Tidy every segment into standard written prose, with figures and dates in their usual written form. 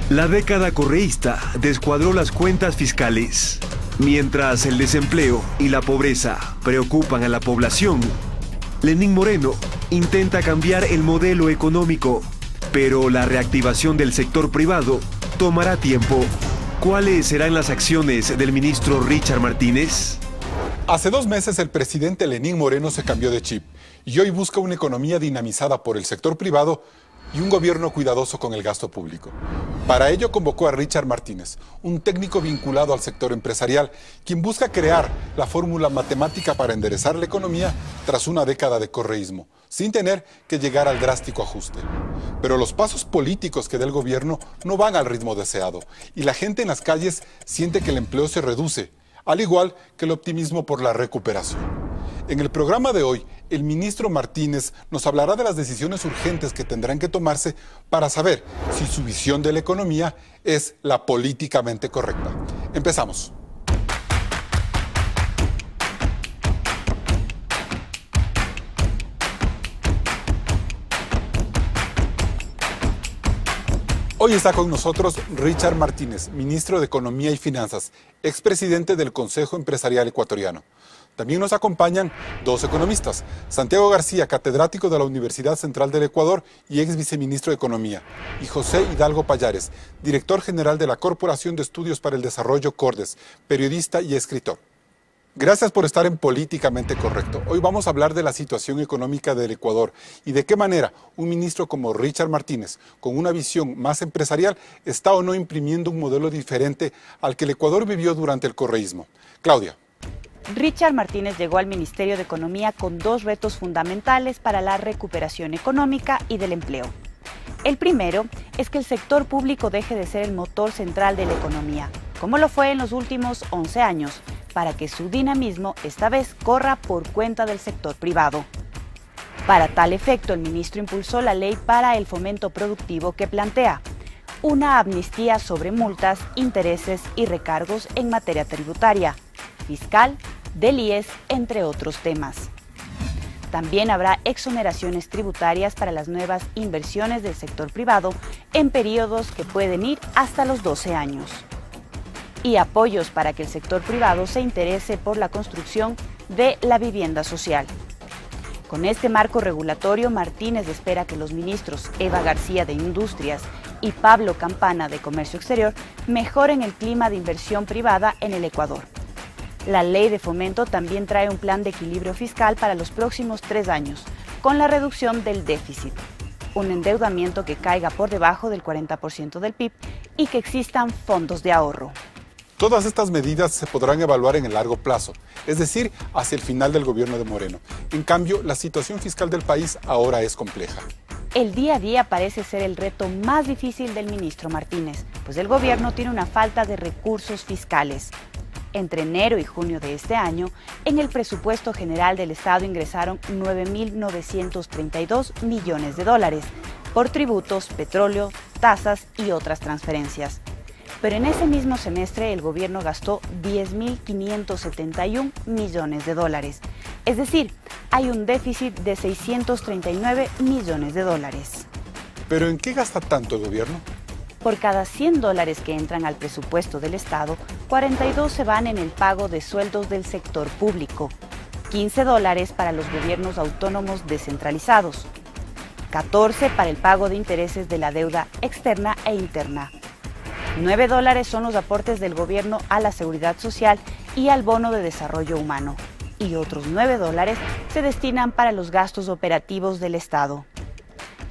La década correísta descuadró las cuentas fiscales. Mientras el desempleo y la pobreza preocupan a la población, Lenín Moreno intenta cambiar el modelo económico, pero la reactivación del sector privado tomará tiempo. ¿Cuáles serán las acciones del ministro Richard Martínez? Hace 2 meses el presidente Lenín Moreno se cambió de chip y hoy busca una economía dinamizada por el sector privado y un gobierno cuidadoso con el gasto público. Para ello convocó a Richard Martínez, un técnico vinculado al sector empresarial, quien busca crear la fórmula matemática para enderezar la economía tras una década de correísmo, sin tener que llegar al drástico ajuste. Pero los pasos políticos que da el gobierno no van al ritmo deseado y la gente en las calles siente que el empleo se reduce, al igual que el optimismo por la recuperación. En el programa de hoy, el ministro Martínez nos hablará de las decisiones urgentes que tendrán que tomarse para saber si su visión de la economía es la políticamente correcta. Empezamos. Hoy está con nosotros Richard Martínez, ministro de Economía y Finanzas, expresidente del Consejo Empresarial Ecuatoriano. También nos acompañan 2 economistas, Santiago García, catedrático de la Universidad Central del Ecuador y ex viceministro de Economía, y José Hidalgo Pallares, director general de la Corporación de Estudios para el Desarrollo Cordes, periodista y escritor. Gracias por estar en Políticamente Correcto. Hoy vamos a hablar de la situación económica del Ecuador y de qué manera un ministro como Richard Martínez, con una visión más empresarial, está o no imprimiendo un modelo diferente al que el Ecuador vivió durante el correísmo. Claudia. Richard Martínez llegó al Ministerio de Economía con 2 retos fundamentales para la recuperación económica y del empleo. El primero es que el sector público deje de ser el motor central de la economía, como lo fue en los últimos 11 años, para que su dinamismo esta vez corra por cuenta del sector privado. Para tal efecto, el ministro impulsó la ley para el fomento productivo que plantea una amnistía sobre multas, intereses y recargos en materia tributaria, fiscal, del IES, entre otros temas. También habrá exoneraciones tributarias para las nuevas inversiones del sector privado en periodos que pueden ir hasta los 12 años. Y apoyos para que el sector privado se interese por la construcción de la vivienda social. Con este marco regulatorio, Martínez espera que los ministros Eva García de Industrias y Pablo Campana de Comercio Exterior mejoren el clima de inversión privada en el Ecuador. La ley de fomento también trae un plan de equilibrio fiscal para los próximos 3 años, con la reducción del déficit, un endeudamiento que caiga por debajo del 40% del PIB y que existan fondos de ahorro. Todas estas medidas se podrán evaluar en el largo plazo, es decir, hacia el final del gobierno de Moreno. En cambio, la situación fiscal del país ahora es compleja. El día a día parece ser el reto más difícil del ministro Martínez, pues el gobierno tiene una falta de recursos fiscales. Entre enero y junio de este año, en el presupuesto general del Estado ingresaron 9.932 millones de dólares por tributos, petróleo, tasas y otras transferencias. Pero en ese mismo semestre el gobierno gastó 10.571 millones de dólares. Es decir, hay un déficit de 639 millones de dólares. ¿Pero en qué gasta tanto el gobierno? Por cada 100 dólares que entran al presupuesto del Estado, 42 se van en el pago de sueldos del sector público, 15 dólares para los gobiernos autónomos descentralizados, 14 para el pago de intereses de la deuda externa e interna. 9 dólares son los aportes del gobierno a la seguridad social y al bono de desarrollo humano, y otros 9 dólares se destinan para los gastos operativos del Estado.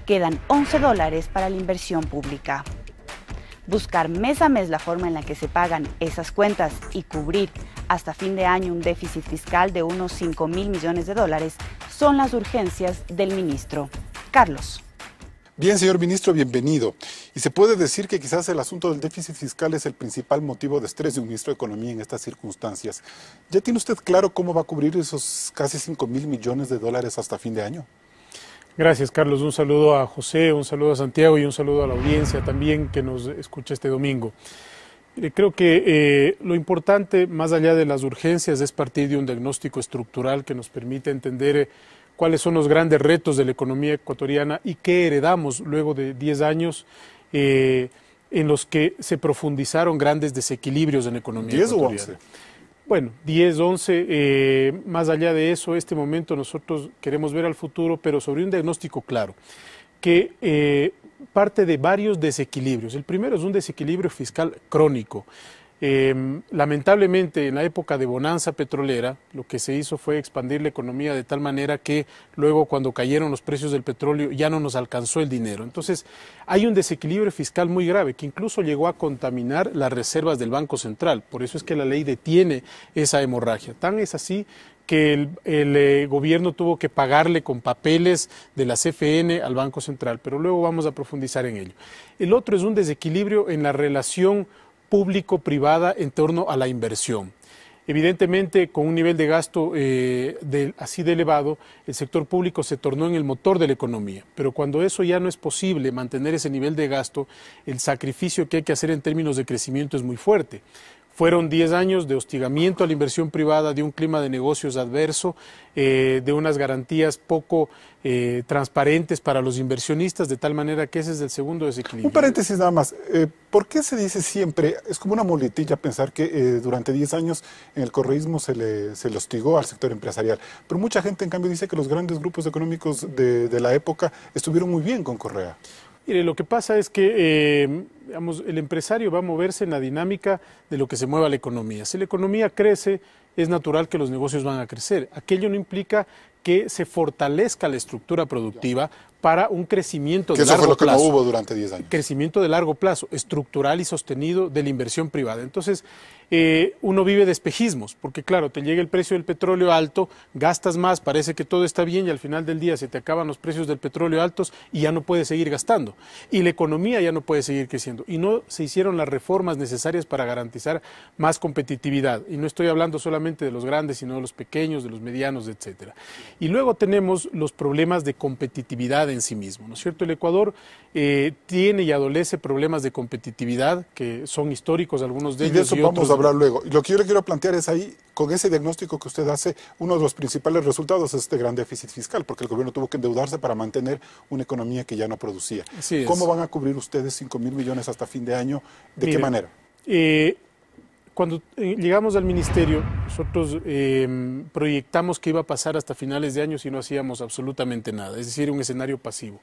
Quedan 11 dólares para la inversión pública. Buscar mes a mes la forma en la que se pagan esas cuentas y cubrir hasta fin de año un déficit fiscal de unos 5.000 millones de dólares son las urgencias del ministro. Carlos. Bien, señor ministro, bienvenido. Y se puede decir que quizás el asunto del déficit fiscal es el principal motivo de estrés de un ministro de Economía en estas circunstancias. ¿Ya tiene usted claro cómo va a cubrir esos casi 5.000 millones de dólares hasta fin de año? Gracias, Carlos. Un saludo a José, un saludo a Santiago y un saludo a la audiencia también que nos escucha este domingo. Creo que lo importante, más allá de las urgencias, es partir de un diagnóstico estructural que nos permite entender cuáles son los grandes retos de la economía ecuatoriana y qué heredamos luego de 10 años en en los que se profundizaron grandes desequilibrios en la economía 10 o ecuatoriana. 11. Bueno, 10, 11, más allá de eso, este momento nosotros queremos ver al futuro, pero sobre un diagnóstico claro, que parte de varios desequilibrios. El primero es un desequilibrio fiscal crónico. Lamentablemente, en la época de bonanza petrolera, lo que se hizo fue expandir la economía de tal manera que luego, cuando cayeron los precios del petróleo, ya no nos alcanzó el dinero. Entonces, hay un desequilibrio fiscal muy grave que incluso llegó a contaminar las reservas del Banco Central. Por eso es que la ley detiene esa hemorragia. Tan es así que el gobierno tuvo que pagarle con papeles de la CFN al Banco Central, pero luego vamos a profundizar en ello. El otro es un desequilibrio en la relación público-privada en torno a la inversión. Evidentemente, con un nivel de gasto así de elevado, el sector público se tornó en el motor de la economía. Pero cuando eso ya no es posible, mantener ese nivel de gasto, el sacrificio que hay que hacer en términos de crecimiento es muy fuerte. Fueron 10 años de hostigamiento a la inversión privada, de un clima de negocios adverso, de unas garantías poco transparentes para los inversionistas, de tal manera que ese es el segundo desequilibrio. Un paréntesis nada más. ¿Por qué se dice siempre, es como una muletilla pensar que durante 10 años en el correísmo se le hostigó al sector empresarial? Pero mucha gente, en cambio, dice que los grandes grupos económicos de la época estuvieron muy bien con Correa. Mire, lo que pasa es que digamos, el empresario va a moverse en la dinámica de lo que se mueva la economía. Si la economía crece, es natural que los negocios van a crecer. Aquello no implica que se fortalezca la estructura productiva para un crecimiento de largo plazo. Que eso fue lo que no hubo durante 10 años. Crecimiento de largo plazo, estructural y sostenido de la inversión privada. Entonces, uno vive de espejismos, porque claro, te llega el precio del petróleo alto, gastas más, parece que todo está bien y al final del día se te acaban los precios del petróleo altos y ya no puedes seguir gastando. Y la economía ya no puede seguir creciendo. Y no se hicieron las reformas necesarias para garantizar más competitividad. Y no estoy hablando solamente de los grandes, sino de los pequeños, de los medianos, etcétera. Y luego tenemos los problemas de competitividad en sí mismo, ¿no es cierto? El Ecuador tiene y adolece problemas de competitividad que son históricos, algunos de ellos. Y de eso vamos a hablar luego. Y lo que yo le quiero plantear es ahí, con ese diagnóstico que usted hace, uno de los principales resultados es este gran déficit fiscal, porque el gobierno tuvo que endeudarse para mantener una economía que ya no producía. ¿Cómo van a cubrir ustedes 5.000 millones hasta fin de año? ¿De qué manera? Cuando llegamos al ministerio, nosotros proyectamos que iba a pasar hasta finales de año si no hacíamos absolutamente nada, es decir, un escenario pasivo.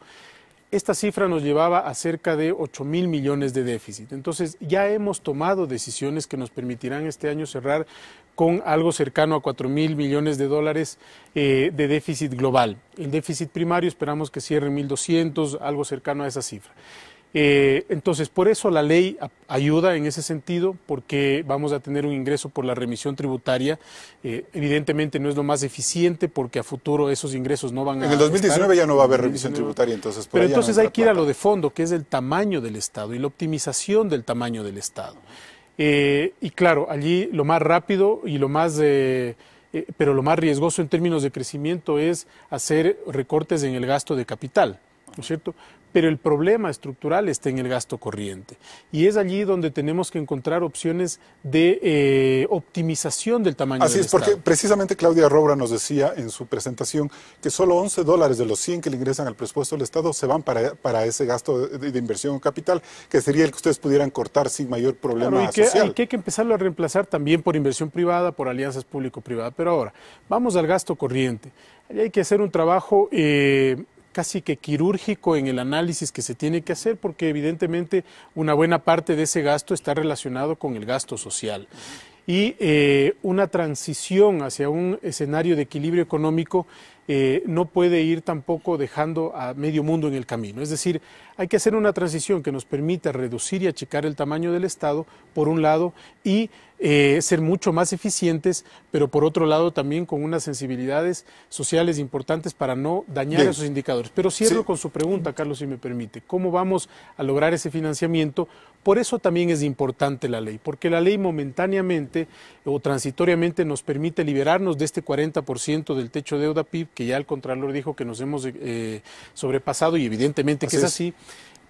Esta cifra nos llevaba a cerca de 8.000 millones de déficit. Entonces, ya hemos tomado decisiones que nos permitirán este año cerrar con algo cercano a 4.000 millones de dólares de déficit global. El déficit primario esperamos que cierre en 1.200, algo cercano a esa cifra. Entonces, por eso la ley ayuda en ese sentido, porque vamos a tener un ingreso por la remisión tributaria. Evidentemente no es lo más eficiente, porque a futuro esos ingresos no van a... En el 2019 ya no va a haber remisión tributaria, entonces... Pero entonces hay que ir a lo de fondo, que es el tamaño del Estado y la optimización del tamaño del Estado. Y claro, allí lo más rápido y lo más... pero lo más riesgoso en términos de crecimiento es hacer recortes en el gasto de capital, ¿no es cierto? Pero el problema estructural está en el gasto corriente. Y es allí donde tenemos que encontrar opciones de optimización del tamaño del Estado. Así es, porque precisamente Claudia Roura nos decía en su presentación que solo $11 de los 100 que le ingresan al presupuesto del Estado se van para ese gasto de inversión en capital, que sería el que ustedes pudieran cortar sin mayor problema social. Y que hay que empezarlo a reemplazar también por inversión privada, por alianzas público-privadas. Pero ahora, vamos al gasto corriente. Allí hay que hacer un trabajo... casi que quirúrgico en el análisis que se tiene que hacer, porque evidentemente una buena parte de ese gasto está relacionado con el gasto social. Y una transición hacia un escenario de equilibrio económico no puede ir tampoco dejando a medio mundo en el camino. Es decir, hay que hacer una transición que nos permita reducir y achicar el tamaño del Estado, por un lado, y ser mucho más eficientes, pero por otro lado también con unas sensibilidades sociales importantes para no dañar esos indicadores. Pero cierro con su pregunta, Carlos, si me permite. ¿Cómo vamos a lograr ese financiamiento? Por eso también es importante la ley, porque la ley momentáneamente o transitoriamente nos permite liberarnos de este 40% del techo de deuda PIB, que ya el Contralor dijo que nos hemos sobrepasado, y evidentemente que es así,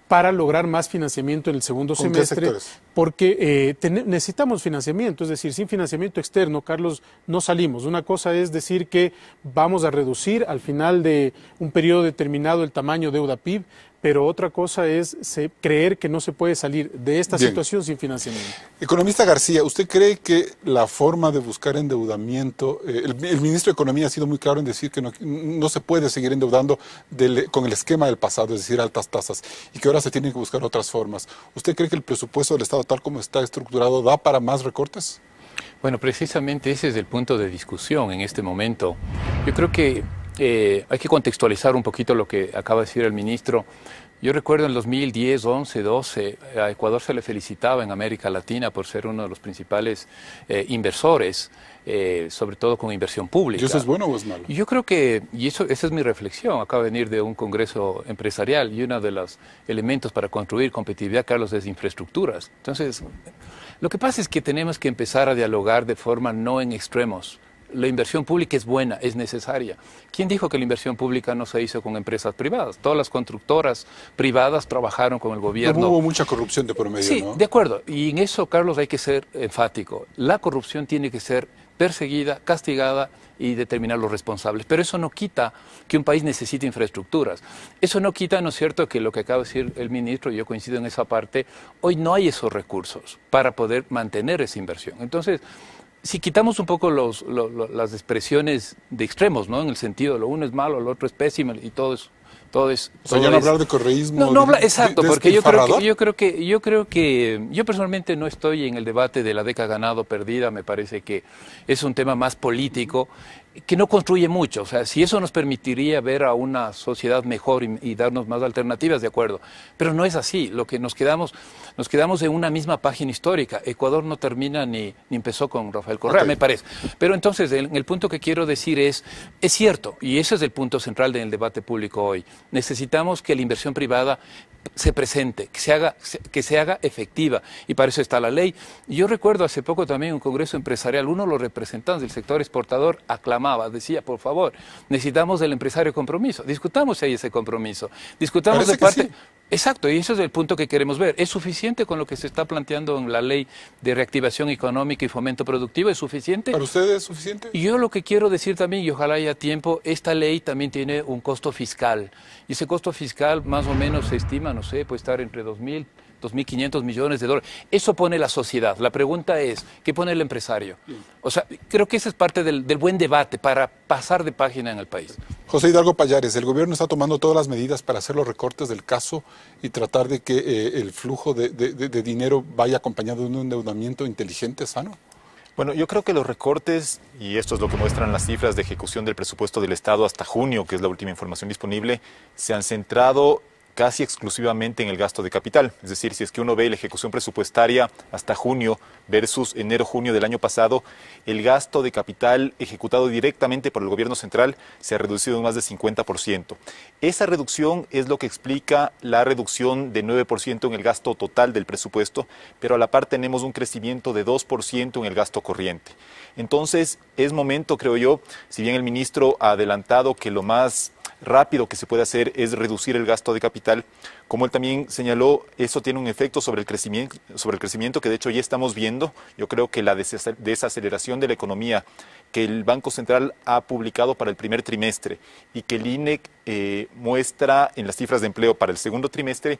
para lograr más financiamiento en el segundo semestre, porque necesitamos financiamiento, es decir, sin financiamiento externo, Carlos, no salimos. Una cosa es decir que vamos a reducir al final de un periodo determinado el tamaño deuda PIB, pero otra cosa es creer que no se puede salir de esta Bien. situación sin financiamiento. Economista García, ¿usted cree que la forma de buscar endeudamiento, el ministro de Economía ha sido muy claro en decir que no se puede seguir endeudando con el esquema del pasado, es decir, altas tasas, y que ahora se tienen que buscar otras formas? ¿Usted cree que el presupuesto del Estado tal como está estructurado da para más recortes? Bueno, precisamente ese es el punto de discusión en este momento. Yo creo que hay que contextualizar un poquito lo que acaba de decir el ministro. Yo recuerdo en el 2010, 11, 12, a Ecuador se le felicitaba en América Latina por ser uno de los principales inversores, sobre todo con inversión pública. ¿Y eso es bueno o es malo? Yo creo que, esa es mi reflexión, acaba de venir de un congreso empresarial y uno de los elementos para construir competitividad, Carlos, es infraestructuras. Entonces, lo que pasa es que tenemos que empezar a dialogar de forma no en extremos. La inversión pública es buena, es necesaria. ¿Quién dijo que la inversión pública no se hizo con empresas privadas? Todas las constructoras privadas trabajaron con el gobierno. No hubo mucha corrupción de por medio, sí, ¿no? De acuerdo. Y en eso, Carlos, hay que ser enfático. La corrupción tiene que ser perseguida, castigada y determinar los responsables. Pero eso no quita que un país necesite infraestructuras. Eso no quita, ¿no es cierto?, que lo que acaba de decir el ministro, y yo coincido en esa parte, hoy no hay esos recursos para poder mantener esa inversión. Entonces, si quitamos un poco las expresiones de extremos, ¿no? En el sentido, lo uno es malo, lo otro es pésimo y todo es... O sea, ya no hablar de correísmo. Exacto, porque yo creo que yo personalmente no estoy en el debate de la década ganada o perdida. Me parece que es un tema más político que no construye mucho. O sea, si eso nos permitiría ver a una sociedad mejor y darnos más alternativas, de acuerdo. Pero no es así. Lo que nos quedamos en una misma página histórica. Ecuador no termina ni empezó con Rafael Correa, okay, me parece. Pero entonces, el punto que quiero decir es cierto, y ese es el punto central del debate público hoy. Necesitamos que la inversión privada se presente, que se haga efectiva, y para eso está la ley. Yo recuerdo hace poco también un congreso empresarial, uno de los representantes del sector exportador aclamaba, decía, por favor, necesitamos del empresario compromiso, discutamos si hay ese compromiso, discutamos de parte... Sí. Exacto, y ese es el punto que queremos ver. ¿Es suficiente con lo que se está planteando en la ley de reactivación económica y fomento productivo? ¿Es suficiente? ¿Para ustedes es suficiente? Y yo lo que quiero decir también, y ojalá haya tiempo, esta ley también tiene un costo fiscal. Y ese costo fiscal más o menos se estima, no sé, puede estar entre 2.500 millones de dólares. Eso pone la sociedad. La pregunta es, ¿qué pone el empresario? O sea, creo que esa es parte del buen debate para pasar de página en el país. José Hidalgo Pallares, el gobierno está tomando todas las medidas para hacer los recortes del caso y tratar de que el flujo de dinero vaya acompañado de un endeudamiento inteligente, sano. Bueno, yo creo que los recortes, y esto es lo que muestran las cifras de ejecución del presupuesto del Estado hasta junio, que es la última información disponible, se han centrado casi exclusivamente en el gasto de capital. Es decir, si es que uno ve la ejecución presupuestaria hasta junio versus enero-junio del año pasado, el gasto de capital ejecutado directamente por el gobierno central se ha reducido en más de 50%. Esa reducción es lo que explica la reducción de 9% en el gasto total del presupuesto, pero a la par tenemos un crecimiento de 2% en el gasto corriente. Entonces, es momento, creo yo, si bien el ministro ha adelantado que lo más rápido que se puede hacer es reducir el gasto de capital, como él también señaló, eso tiene un efecto sobre el crecimiento que de hecho ya estamos viendo. Yo creo que la desaceleración de la economía que el Banco Central ha publicado para el primer trimestre y que el INEC muestra en las cifras de empleo para el segundo trimestre,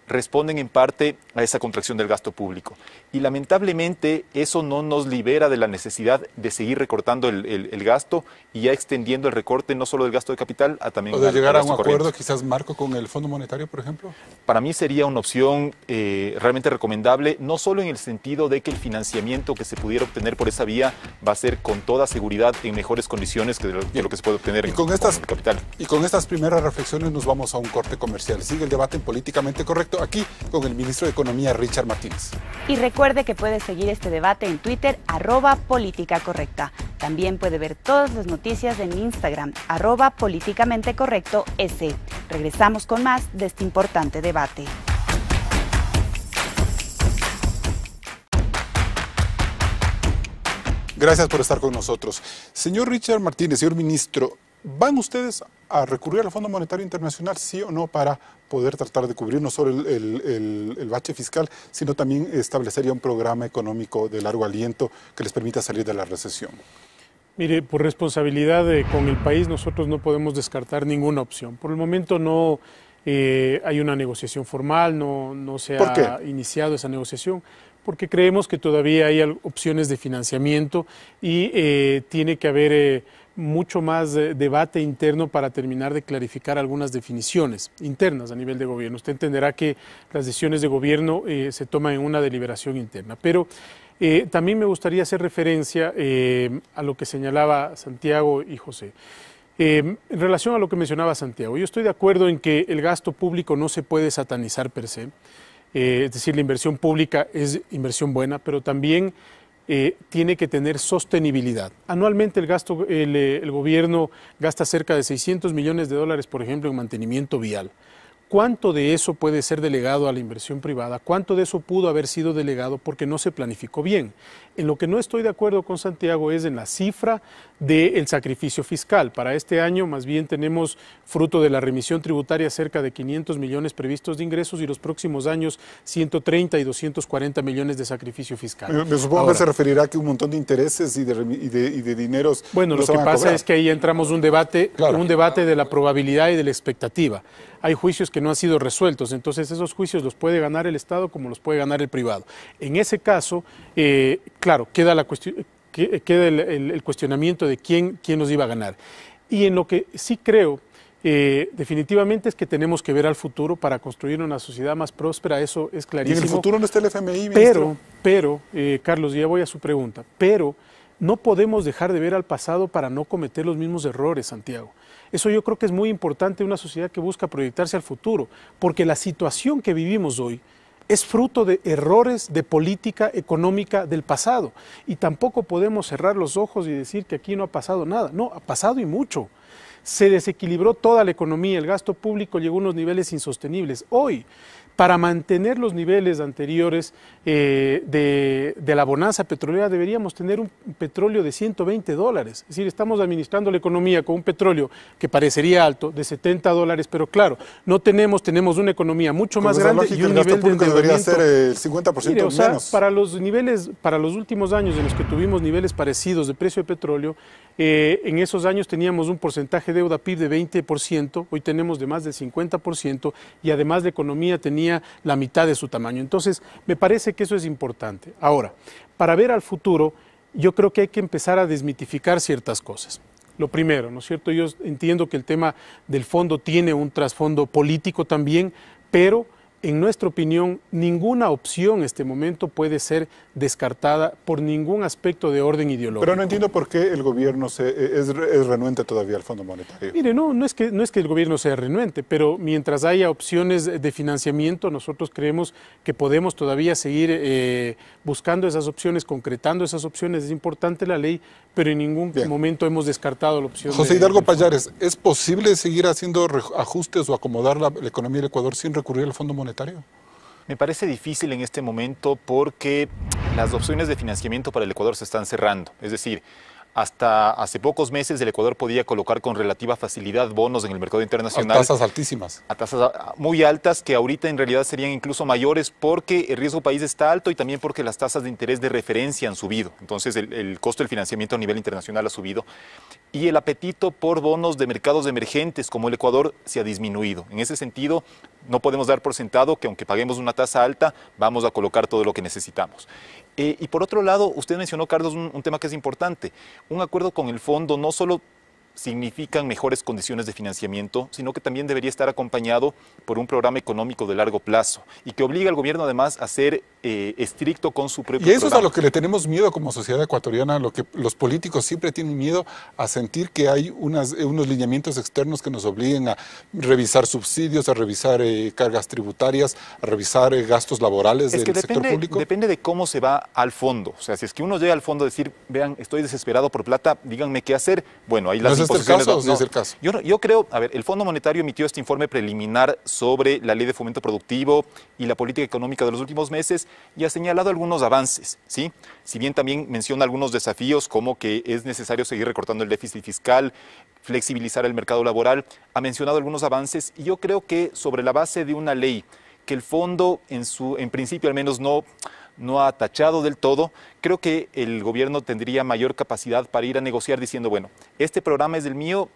responden en parte a esa contracción del gasto público. Y lamentablemente eso no nos libera de la necesidad de seguir recortando el gasto y ya extendiendo el recorte no solo del gasto de capital a también... ¿O de llegar a un acuerdo quizás marco con el Fondo Monetario, por ejemplo? Para mí sería una opción realmente recomendable, no solo en el sentido de que el financiamiento que se pudiera obtener por esa vía va a ser con toda seguridad en mejores condiciones que de lo que se puede obtener en el capital. Y con estas primeras reflexiones nos vamos a un corte comercial. Sigue el debate en Políticamente Correcto aquí con el ministro de Economía, Richard Martínez. Y recuerde que puede seguir este debate en Twitter, @políticacorrecta. También puede ver todas las noticias en Instagram, @políticamentecorrecto.es. Regresamos con más de este importante debate. Gracias por estar con nosotros. Señor Richard Martínez, señor ministro, ¿van ustedes a recurrir al Fondo Monetario Internacional, sí o no, para poder tratar de cubrir no solo el bache fiscal, sino también establecer ya un programa económico de largo aliento que les permita salir de la recesión? Mire, por responsabilidad con el país nosotros no podemos descartar ninguna opción. Por el momento no Hay una negociación formal, no se ha iniciado esa negociación, porque creemos que todavía hay opciones de financiamiento y tiene que haber mucho más debate interno para terminar de clarificar algunas definiciones internas a nivel de gobierno. Usted entenderá que las decisiones de gobierno se toman en una deliberación interna, pero también me gustaría hacer referencia a lo que señalaba Santiago y José. En relación a lo que mencionaba Santiago, yo estoy de acuerdo en que el gasto público no se puede satanizar per se, es decir, la inversión pública es inversión buena, pero también tiene que tener sostenibilidad. Anualmente el gobierno gasta cerca de 600 millones de dólares, por ejemplo, en mantenimiento vial. ¿Cuánto de eso puede ser delegado a la inversión privada? ¿Cuánto de eso pudo haber sido delegado porque no se planificó bien? En lo que no estoy de acuerdo con Santiago es en la cifra del sacrificio fiscal. Para este año, más bien, tenemos, fruto de la remisión tributaria, cerca de 500 millones previstos de ingresos y los próximos años 130 y 240 millones de sacrificio fiscal. Me supongo que se referirá a que un montón de intereses y de dineros. Bueno, lo que pasa es que ahí entramos un debate de la probabilidad y de la expectativa. Hay juicios que no han sido resueltos, entonces esos juicios los puede ganar el Estado como los puede ganar el privado. En ese caso, claro, queda el cuestionamiento de quién nos iba a ganar. Y en lo que sí creo, definitivamente, es que tenemos que ver al futuro para construir una sociedad más próspera, eso es clarísimo. ¿Y en el futuro no está el FMI, ministro? Pero, Carlos, ya voy a su pregunta, pero no podemos dejar de ver al pasado para no cometer los mismos errores, Santiago. Eso yo creo que es muy importante en una sociedad que busca proyectarse al futuro, porque la situación que vivimos hoy es fruto de errores de política económica del pasado. Y tampoco podemos cerrar los ojos y decir que aquí no ha pasado nada. No, ha pasado y mucho. Se desequilibró toda la economía, el gasto público llegó a unos niveles insostenibles. Hoy, para mantener los niveles anteriores de la bonanza petrolera, deberíamos tener un petróleo de $120. Es decir, estamos administrando la economía con un petróleo que parecería alto, de $70, pero claro, no tenemos una economía mucho más grande y un nivel de endeudamiento. Debería ser el 50% menos. Para los últimos años en los que tuvimos niveles parecidos de precio de petróleo, en esos años teníamos un porcentaje de deuda PIB de 20%, hoy tenemos de más del 50% y además la economía tenía la mitad de su tamaño. Entonces, me parece que eso es importante. Ahora, para ver al futuro, yo creo que hay que empezar a desmitificar ciertas cosas. Lo primero, ¿no es cierto? Yo entiendo que el tema del fondo tiene un trasfondo político también, pero en nuestra opinión, ninguna opción en este momento puede ser descartada por ningún aspecto de orden ideológico. Pero no entiendo por qué el gobierno es renuente todavía al Fondo Monetario. Mire, no es que el gobierno sea renuente, pero mientras haya opciones de financiamiento, nosotros creemos que podemos todavía seguir buscando esas opciones, concretando esas opciones. Es importante la ley, pero en ningún momento hemos descartado la opción. José Hidalgo Pallares, ¿es posible seguir haciendo ajustes o acomodar la economía del Ecuador sin recurrir al Fondo Monetario? Me parece difícil en este momento porque las opciones de financiamiento para el Ecuador se están cerrando. Es decir, hasta hace pocos meses el Ecuador podía colocar con relativa facilidad bonos en el mercado internacional. A tasas altísimas. A tasas muy altas que ahorita en realidad serían incluso mayores porque el riesgo país está alto y también porque las tasas de interés de referencia han subido. Entonces el costo del financiamiento a nivel internacional ha subido. Y el apetito por bonos de mercados emergentes como el Ecuador se ha disminuido. En ese sentido, no podemos dar por sentado que aunque paguemos una tasa alta, vamos a colocar todo lo que necesitamos. Y por otro lado, usted mencionó, Carlos, un tema que es importante. Un acuerdo con el fondo no solo significan mejores condiciones de financiamiento, sino que también debería estar acompañado por un programa económico de largo plazo y que obliga al gobierno además a ser estricto con su propio programa. Y eso es a lo que le tenemos miedo como sociedad ecuatoriana, lo que los políticos siempre tienen miedo a sentir que hay unos lineamientos externos que nos obliguen a revisar subsidios, a revisar cargas tributarias, a revisar gastos laborales del sector público. Depende de cómo se va al fondo. O sea, si es que uno llega al fondo a decir, vean, estoy desesperado por plata, díganme qué hacer, bueno, ahí las imposiciones... ¿No es el caso? Yo creo, a ver, el Fondo Monetario emitió este informe preliminar sobre la Ley de Fomento Productivo y la política económica de los últimos meses y ha señalado algunos avances, ¿sí? Si bien también menciona algunos desafíos como que es necesario seguir recortando el déficit fiscal, flexibilizar el mercado laboral, ha mencionado algunos avances y yo creo que sobre la base de una ley que el fondo en principio al menos no ha tachado del todo, creo que el gobierno tendría mayor capacidad para ir a negociar diciendo, bueno, este programa es del mío,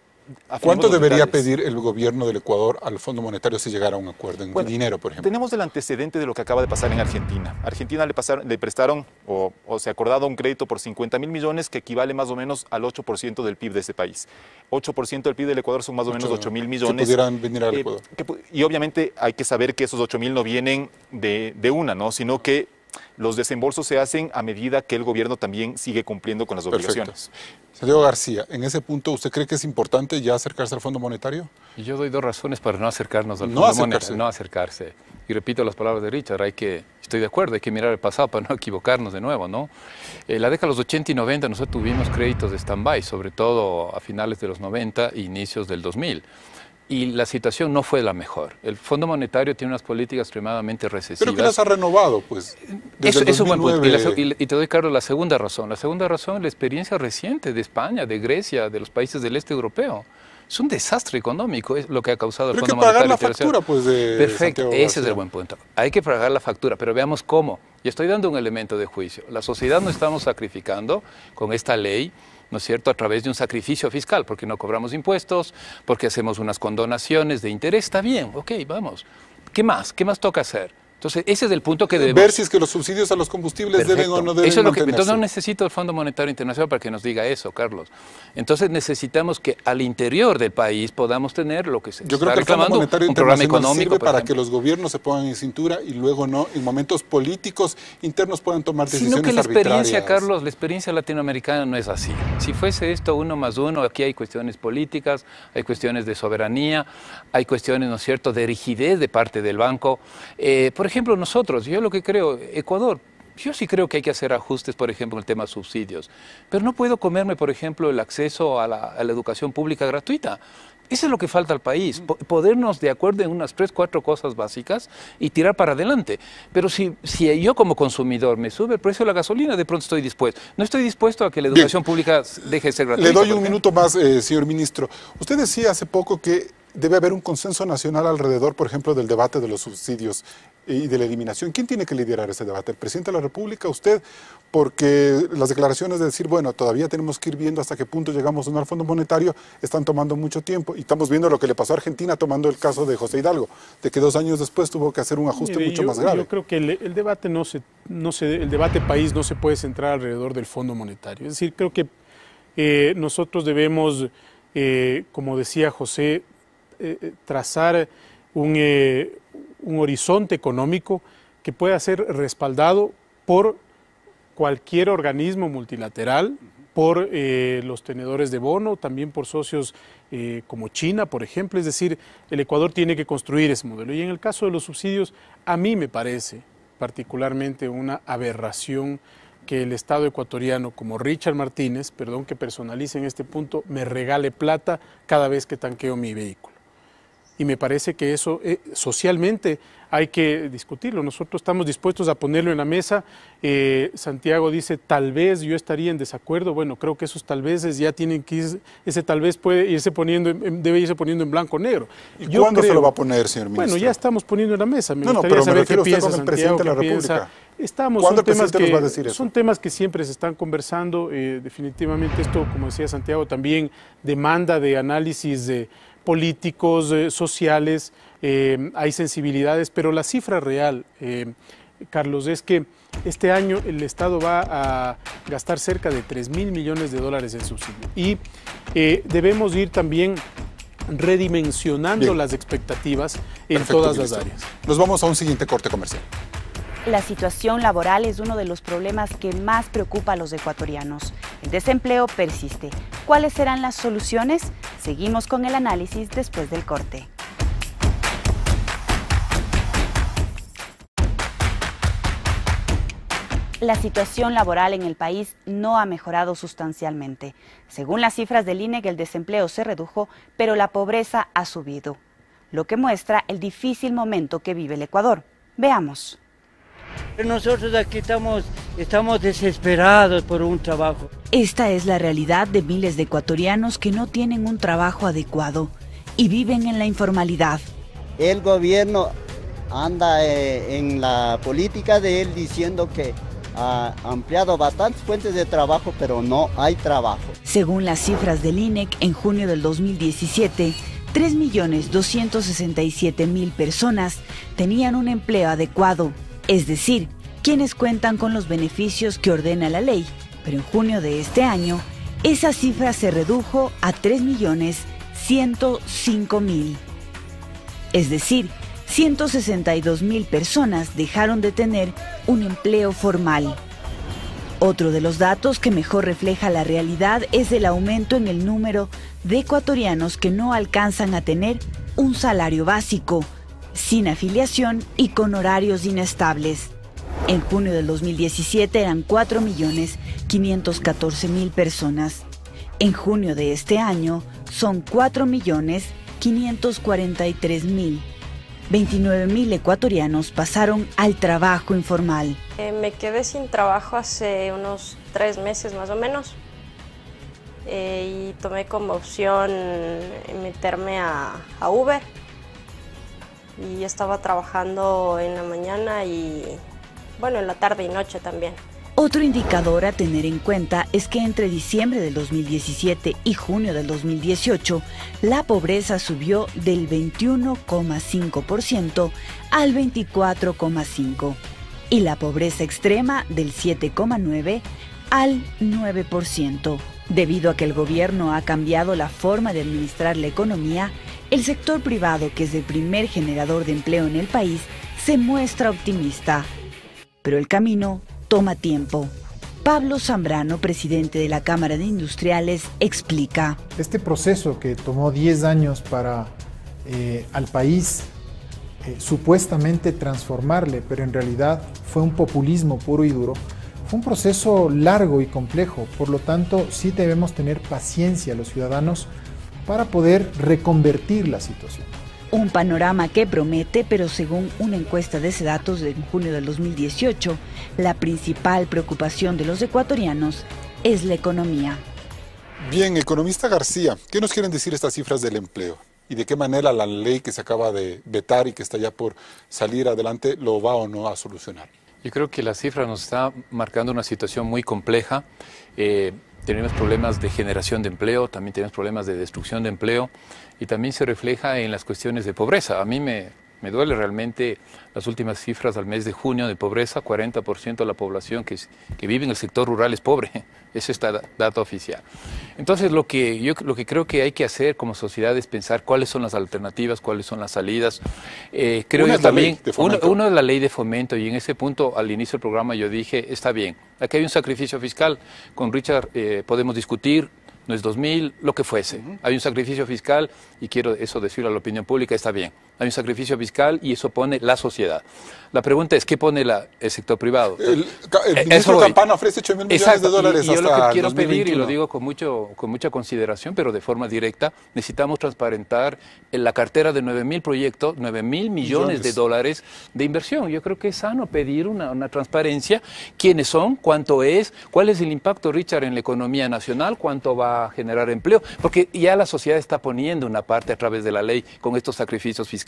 ¿Cuánto debería pedir el gobierno del Ecuador al Fondo Monetario si llegara a un acuerdo en dinero, por ejemplo? Tenemos el antecedente de lo que acaba de pasar en Argentina. Argentina le prestaron o se ha acordado un crédito por 50.000 millones que equivale más o menos al 8% del PIB de ese país. 8% del PIB del Ecuador son más o menos 8.000 millones. Que pudieran venir al Ecuador. Y obviamente hay que saber que esos 8.000 no vienen de una, ¿no? Sino que los desembolsos se hacen a medida que el gobierno también sigue cumpliendo con las obligaciones. Santiago García, en ese punto, ¿usted cree que es importante ya acercarse al Fondo Monetario? Yo doy dos razones para no acercarnos al Fondo Monetario. No acercarse. Y repito las palabras de Richard, estoy de acuerdo, hay que mirar el pasado para no equivocarnos de nuevo, ¿no? La década de los 80 y 90 nosotros tuvimos créditos de stand-by, sobre todo a finales de los 90 e inicios del 2000. Y la situación no fue la mejor. El Fondo Monetario tiene unas políticas extremadamente recesivas. Pero que las ha renovado, pues, desde el 2009. Es un buen punto. Y te doy, Carlos, la segunda razón. La segunda razón es la experiencia reciente de España, de Grecia, de los países del este europeo. Es un desastre económico, es lo que ha causado el Fondo Monetario. Pero hay que pagar la factura, pues, de Perfecto, Santiago ese es el buen punto. Hay que pagar la factura, pero veamos cómo. Y estoy dando un elemento de juicio. La sociedad nos estamos sacrificando con esta ley, ¿no es cierto?, a través de un sacrificio fiscal, porque no cobramos impuestos, porque hacemos unas condonaciones de interés. Está bien, ok, vamos. ¿Qué más? ¿Qué más toca hacer? Entonces, ese es el punto que debemos... Ver si es que los subsidios a los combustibles deben o no deben eso es lo que, mantenerse. entonces no necesito el Fondo Monetario Internacional para que nos diga eso, Carlos. Entonces necesitamos que al interior del país podamos tener lo que se está reclamando, el Fondo Monetario un programa Internacional económico sirve para que los gobiernos se pongan en cintura y luego no, en momentos políticos internos puedan tomar decisiones arbitrarias. Sino que la experiencia, Carlos, la experiencia latinoamericana no es así. Si fuese esto 1+1, aquí hay cuestiones políticas, hay cuestiones de soberanía, hay cuestiones, ¿no es cierto?, de rigidez de parte del banco. Por ejemplo, nosotros, yo lo que creo, Ecuador, yo sí creo que hay que hacer ajustes, por ejemplo, en el tema de subsidios, pero no puedo comerme, por ejemplo, el acceso a la educación pública gratuita. Eso es lo que falta al país, podernos de acuerdo en unas 3, 4 cosas básicas y tirar para adelante. Pero si yo como consumidor me sube el precio de la gasolina, de pronto estoy dispuesto. No estoy dispuesto a que la educación pública deje de ser gratuita. Le doy un minuto más, señor ministro. Usted decía hace poco que debe haber un consenso nacional alrededor, por ejemplo, del debate de los subsidios y de la eliminación. ¿Quién tiene que liderar ese debate? ¿El presidente de la República? ¿Usted? Porque las declaraciones de decir, bueno, todavía tenemos que ir viendo hasta qué punto llegamos al Fondo Monetario, están tomando mucho tiempo. Y estamos viendo lo que le pasó a Argentina tomando el caso de José Hidalgo, de que 2 años después tuvo que hacer un ajuste mucho más grave. Yo creo que el debate el debate país no se puede centrar alrededor del Fondo Monetario. Es decir, creo que nosotros debemos, como decía José, trazar un horizonte económico que pueda ser respaldado por cualquier organismo multilateral, por los tenedores de bono, también por socios como China, por ejemplo. Es decir, el Ecuador tiene que construir ese modelo. Y en el caso de los subsidios, a mí me parece particularmente una aberración que el Estado ecuatoriano, como Richard Martínez, perdón que personalice en este punto, me regale plata cada vez que tanqueo mi vehículo. Y me parece que eso socialmente hay que discutirlo. Nosotros estamos dispuestos a ponerlo en la mesa. Santiago dice, tal vez yo estaría en desacuerdo. Bueno, creo que esos tal veces ya tienen que ir, ese tal vez debe irse poniendo en blanco o negro. ¿Y cuándo se lo va a poner, señor ministro? Bueno, ya estamos poniendo en la mesa. Me gustaría saber qué piensa Santiago, presidente de la República. ¿Cuándo el presidente nos va a decir eso? Son temas que siempre se están conversando. Definitivamente esto, como decía Santiago, también demanda de análisis de políticos, sociales, hay sensibilidades, pero la cifra real, Carlos, es que este año el Estado va a gastar cerca de $3.000 millones en subsidios y debemos ir también redimensionando las expectativas en todas las áreas. Nos vamos a un siguiente corte comercial. La situación laboral es uno de los problemas que más preocupa a los ecuatorianos. El desempleo persiste. ¿Cuáles serán las soluciones? Seguimos con el análisis después del corte. La situación laboral en el país no ha mejorado sustancialmente. Según las cifras del INEC, el desempleo se redujo, pero la pobreza ha subido, lo que muestra el difícil momento que vive el Ecuador. Veamos. Nosotros aquí estamos desesperados por un trabajo. Esta es la realidad de miles de ecuatorianos que no tienen un trabajo adecuado y viven en la informalidad. El gobierno anda en la política de él diciendo que ha ampliado bastantes fuentes de trabajo, pero no hay trabajo. Según las cifras del INEC, en junio del 2017, 3.267.000 personas tenían un empleo adecuado, es decir, quienes cuentan con los beneficios que ordena la ley. Pero en junio de este año, esa cifra se redujo a 3.105.000. Es decir, 162.000 personas dejaron de tener un empleo formal. Otro de los datos que mejor refleja la realidad es el aumento en el número de ecuatorianos que no alcanzan a tener un salario básico, sin afiliación y con horarios inestables. En junio del 2017 eran 4.514.000 personas. En junio de este año son 4.543.000. 29.000 ecuatorianos pasaron al trabajo informal. Me quedé sin trabajo hace unos 3 meses más o menos y tomé como opción meterme a Uber y estaba trabajando en la mañana y bueno, en la tarde y noche también. Otro indicador a tener en cuenta es que entre diciembre del 2017 y junio del 2018, la pobreza subió del 21,5% al 24,5% y la pobreza extrema del 7,9% al 9%. Debido a que el gobierno ha cambiado la forma de administrar la economía, el sector privado, que es el primer generador de empleo en el país, se muestra optimista. Pero el camino toma tiempo. Pablo Zambrano, presidente de la Cámara de Industriales, explica. Este proceso que tomó 10 años para al país supuestamente transformarle, pero en realidad fue un populismo puro y duro, fue un proceso largo y complejo. Por lo tanto, sí debemos tener paciencia los ciudadanos para poder reconvertir la situación. Un panorama que promete, pero según una encuesta de Sedatos de junio del 2018, la principal preocupación de los ecuatorianos es la economía. Bien, economista García, ¿qué nos quieren decir estas cifras del empleo? ¿Y de qué manera la ley que se acaba de vetar y que está ya por salir adelante lo va o no a solucionar? Yo creo que la cifra nos está marcando una situación muy compleja. Tenemos problemas de generación de empleo, también tenemos problemas de destrucción de empleo y también se refleja en las cuestiones de pobreza. A mí me duele realmente las últimas cifras al mes de junio de pobreza. 40% de la población que vive en el sector rural es pobre. Ese es el dato oficial. Entonces, lo que creo que hay que hacer como sociedad es pensar cuáles son las alternativas, cuáles son las salidas. Creo yo también, uno es la ley de fomento, y en ese punto, al inicio del programa, yo dije, está bien, aquí hay un sacrificio fiscal. Con Richard podemos discutir, no es 2.000, lo que fuese. Hay un sacrificio fiscal, y quiero eso decirlo a la opinión pública, está bien. Hay un sacrificio fiscal y eso pone la sociedad. La pregunta es, ¿qué pone el sector privado? El ministro Campana ofrece 8.000 millones de dólares y yo hasta lo que quiero 2021. pedir, y lo digo con mucha consideración, pero de forma directa, necesitamos transparentar en la cartera de 9.000 proyectos, 9.000 millones de dólares de inversión. Yo creo que es sano pedir una transparencia. ¿Quiénes son? ¿Cuánto es? ¿Cuál es el impacto, Richard, en la economía nacional? ¿Cuánto va a generar empleo? Porque ya la sociedad está poniendo una parte a través de la ley con estos sacrificios fiscales.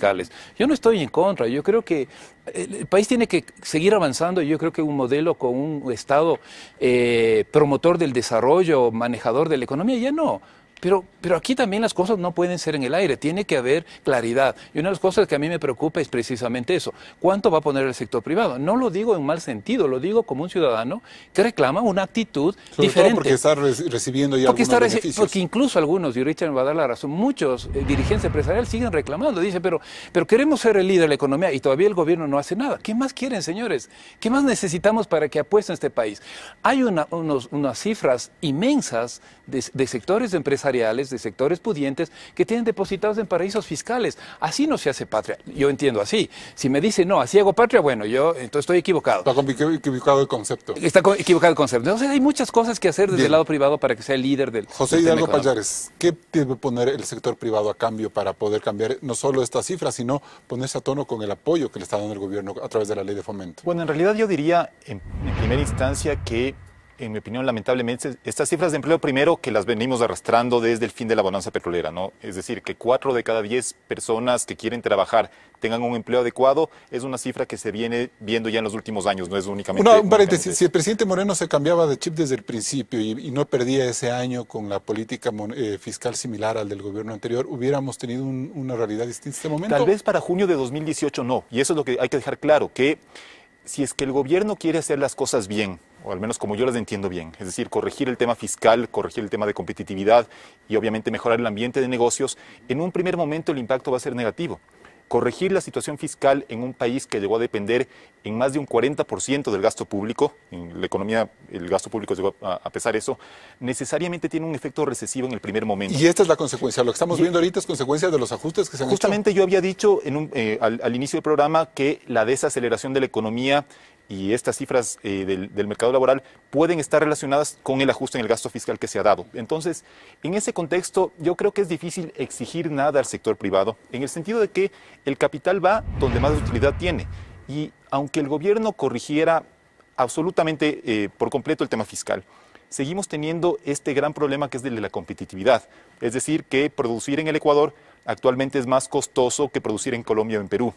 Yo no estoy en contra, yo creo que el país tiene que seguir avanzando, y yo creo que un modelo con un Estado promotor del desarrollo, manejador de la economía, ya no. Pero aquí también las cosas no pueden ser en el aire, tiene que haber claridad. Y una de las cosas que a mí me preocupa es precisamente eso. ¿Cuánto va a poner el sector privado? No lo digo en mal sentido, lo digo como un ciudadano que reclama una actitud diferente. Porque está recibiendo ya algunos beneficios. Porque incluso algunos, y Richard me va a dar la razón, muchos dirigentes empresariales siguen reclamando. Dicen, pero queremos ser el líder de la economía y todavía el gobierno no hace nada. ¿Qué más quieren, señores? ¿Qué más necesitamos para que apuesten este país? Hay unas cifras inmensas de sectores empresariales, de sectores pudientes que tienen depositados en paraísos fiscales. Así no se hace patria. Yo entiendo así. Si me dicen, no, así hago patria, bueno, yo entonces estoy equivocado. Está equivocado el concepto. Está equivocado el concepto. Entonces hay muchas cosas que hacer desde el lado privado para que sea el líder del José Hidalgo Pallares, ¿qué debe poner el sector privado a cambio para poder cambiar no solo estas cifras, sino ponerse a tono con el apoyo que le está dando el gobierno a través de la ley de fomento? Bueno, en realidad yo diría en primera instancia que en mi opinión, lamentablemente, estas cifras de empleo, primero, que las venimos arrastrando desde el fin de la bonanza petrolera, ¿no? Es decir, que 4 de cada 10 personas que quieren trabajar tengan un empleo adecuado, es una cifra que se viene viendo ya en los últimos años, no es únicamente... Un paréntesis, si el presidente Moreno se cambiaba de chip desde el principio y no perdía ese año con la política fiscal similar al del gobierno anterior, ¿hubiéramos tenido una realidad distinta en este momento? Tal vez para junio de 2018 no, y eso es lo que hay que dejar claro, que si es que el gobierno quiere hacer las cosas bien, o al menos como yo las entiendo bien, es decir, corregir el tema fiscal, corregir el tema de competitividad y obviamente mejorar el ambiente de negocios, en un primer momento el impacto va a ser negativo. Corregir la situación fiscal en un país que llegó a depender en más de un 40% del gasto público, en la economía el gasto público llegó a pesar eso, necesariamente tiene un efecto recesivo en el primer momento. Y esta es la consecuencia, lo que estamos viendo ahorita es consecuencia de los ajustes que se han hecho. Justamente yo había dicho al inicio del programa que la desaceleración de la economía y estas cifras del mercado laboral pueden estar relacionadas con el ajuste en el gasto fiscal que se ha dado. Entonces, en ese contexto, yo creo que es difícil exigir nada al sector privado, en el sentido de que el capital va donde más utilidad tiene. Y aunque el gobierno corrigiera absolutamente por completo el tema fiscal, seguimos teniendo este gran problema que es el de la competitividad. Es decir, que producir en el Ecuador actualmente es más costoso que producir en Colombia o en Perú.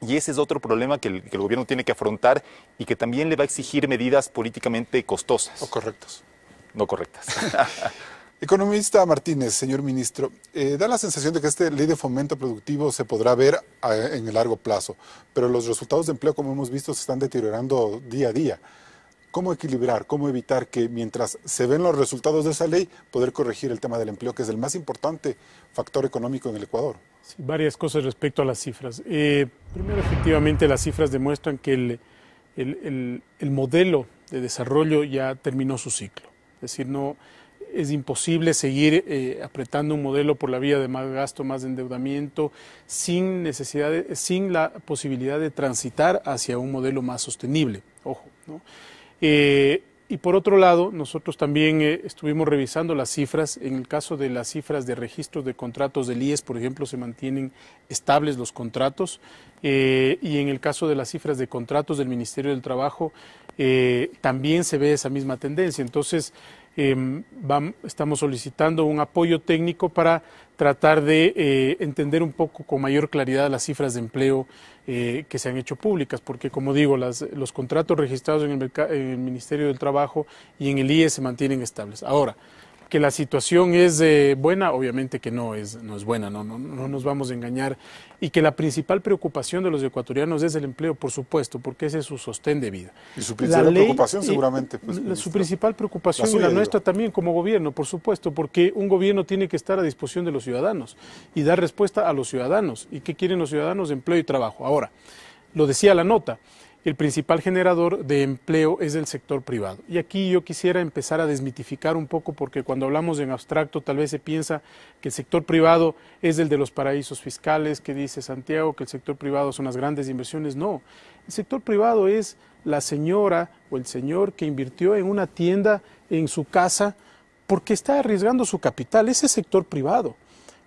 Y ese es otro problema que el gobierno tiene que afrontar y que también le va a exigir medidas políticamente costosas. O correctas. No correctas. Economista Martínez, señor ministro, da la sensación de que esta ley de fomento productivo se podrá ver en el largo plazo, pero los resultados de empleo, como hemos visto, se están deteriorando día a día. ¿Cómo equilibrar, cómo evitar que mientras se ven los resultados de esa ley, poder corregir el tema del empleo, que es el más importante factor económico en el Ecuador? Sí, varias cosas respecto a las cifras. Primero, efectivamente, las cifras demuestran que el modelo de desarrollo ya terminó su ciclo. Es decir, no es imposible seguir apretando un modelo por la vía de más gasto, más endeudamiento, sin la posibilidad de transitar hacia un modelo más sostenible. Ojo, ¿no? Y por otro lado, nosotros también estuvimos revisando las cifras. En el caso de las cifras de registros de contratos del IES, por ejemplo, se mantienen estables los contratos. Y en el caso de las cifras de contratos del Ministerio del Trabajo, también se ve esa misma tendencia. Entonces, estamos solicitando un apoyo técnico para tratar de entender un poco con mayor claridad las cifras de empleo que se han hecho públicas, porque como digo, los contratos registrados en el Ministerio del Trabajo y en el IES se mantienen estables. Ahora, que la situación es buena, obviamente que no es buena, no nos vamos a engañar, y que la principal preocupación de los ecuatorianos es el empleo, por supuesto, porque ese es su sostén de vida. Y su principal preocupación seguramente. Su principal preocupación y la nuestra también como gobierno, por supuesto, porque un gobierno tiene que estar a disposición de los ciudadanos y dar respuesta a los ciudadanos. ¿Y qué quieren los ciudadanos? Empleo y trabajo. Ahora, lo decía la nota, el principal generador de empleo es el sector privado. Y aquí yo quisiera empezar a desmitificar un poco, porque cuando hablamos en abstracto tal vez se piensa que el sector privado es el de los paraísos fiscales, que dice Santiago, que el sector privado son las grandes inversiones. No, el sector privado es la señora o el señor que invirtió en una tienda en su casa porque está arriesgando su capital. Ese es sector privado.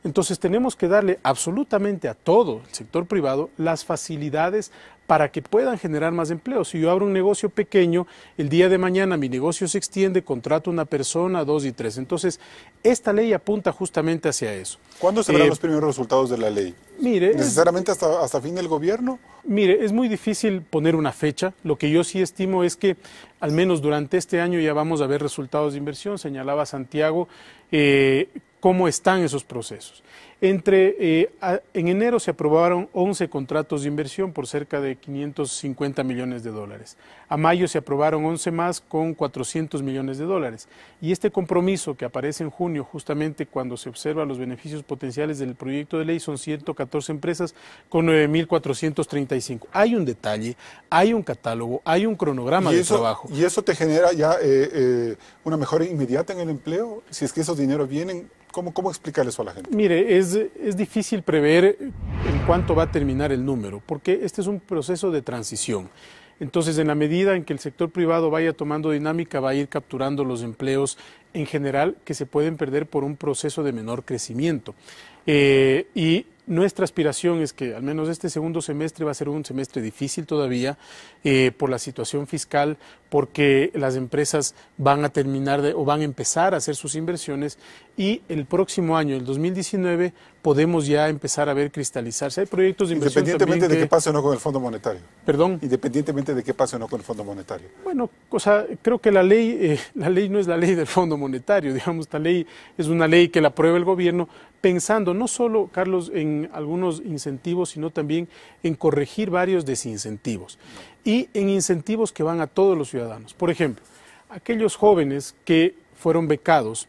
Entonces tenemos que darle absolutamente a todo el sector privado las facilidades para que puedan generar más empleo. Si yo abro un negocio pequeño, el día de mañana mi negocio se extiende, contrato una persona, 2 y 3. Entonces, esta ley apunta justamente hacia eso. ¿Cuándo se verán los primeros resultados de la ley? Mire, ¿necesariamente hasta fin del gobierno? Mire, es muy difícil poner una fecha. Lo que yo sí estimo es que al menos durante este año ya vamos a ver resultados de inversión. Señalaba Santiago cómo están esos procesos. En enero se aprobaron 11 contratos de inversión por cerca de 550 millones de dólares. A mayo se aprobaron 11 más con 400 millones de dólares. Y este compromiso que aparece en junio, justamente cuando se observan los beneficios potenciales del proyecto de ley, son 114 empresas con 9.435. Hay un detalle, hay un catálogo, hay un cronograma de trabajo. ¿Y eso te genera ya una mejora inmediata en el empleo? Si es que esos dineros vienen, ¿cómo explicar eso a la gente? Mire, es difícil prever en cuánto va a terminar el número, porque este es un proceso de transición. Entonces, en la medida en que el sector privado vaya tomando dinámica, va a ir capturando los empleos en general que se pueden perder por un proceso de menor crecimiento. Y nuestra aspiración es que al menos este segundo semestre va a ser un semestre difícil todavía por la situación fiscal, porque las empresas van a terminar o van a empezar a hacer sus inversiones y el próximo año, el 2019, podemos ya empezar a ver cristalizarse. Hay proyectos de inversión independientemente de qué pase o no con el Fondo Monetario. ¿Perdón? Independientemente de qué pase o no con el Fondo Monetario. Bueno, o sea, creo que la ley no es la ley del Fondo Monetario, digamos, esta ley es una ley que la aprueba el gobierno pensando no solo, Carlos, en algunos incentivos, sino también en corregir varios desincentivos y en incentivos que van a todos los ciudadanos. Por ejemplo, aquellos jóvenes que fueron becados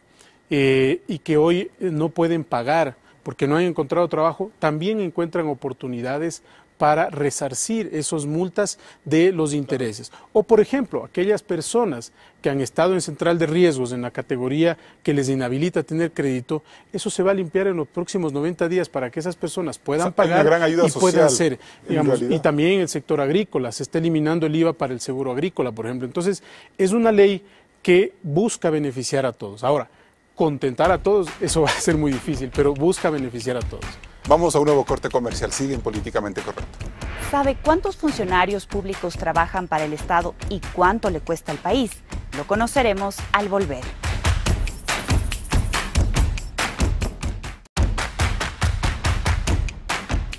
y que hoy no pueden pagar porque no han encontrado trabajo, también encuentran oportunidades para resarcir esas multas de los intereses. O, por ejemplo, aquellas personas que han estado en central de riesgos en la categoría que les inhabilita tener crédito, eso se va a limpiar en los próximos 90 días para que esas personas puedan pagar y puedan hacer, digamos, y también en el sector agrícola, se está eliminando el IVA para el seguro agrícola, por ejemplo. Entonces, es una ley que busca beneficiar a todos. Ahora, contentar a todos, eso va a ser muy difícil, pero busca beneficiar a todos. Vamos a un nuevo corte comercial. Siguen Políticamente Correcto. ¿Sabe cuántos funcionarios públicos trabajan para el Estado y cuánto le cuesta al país? Lo conoceremos al volver.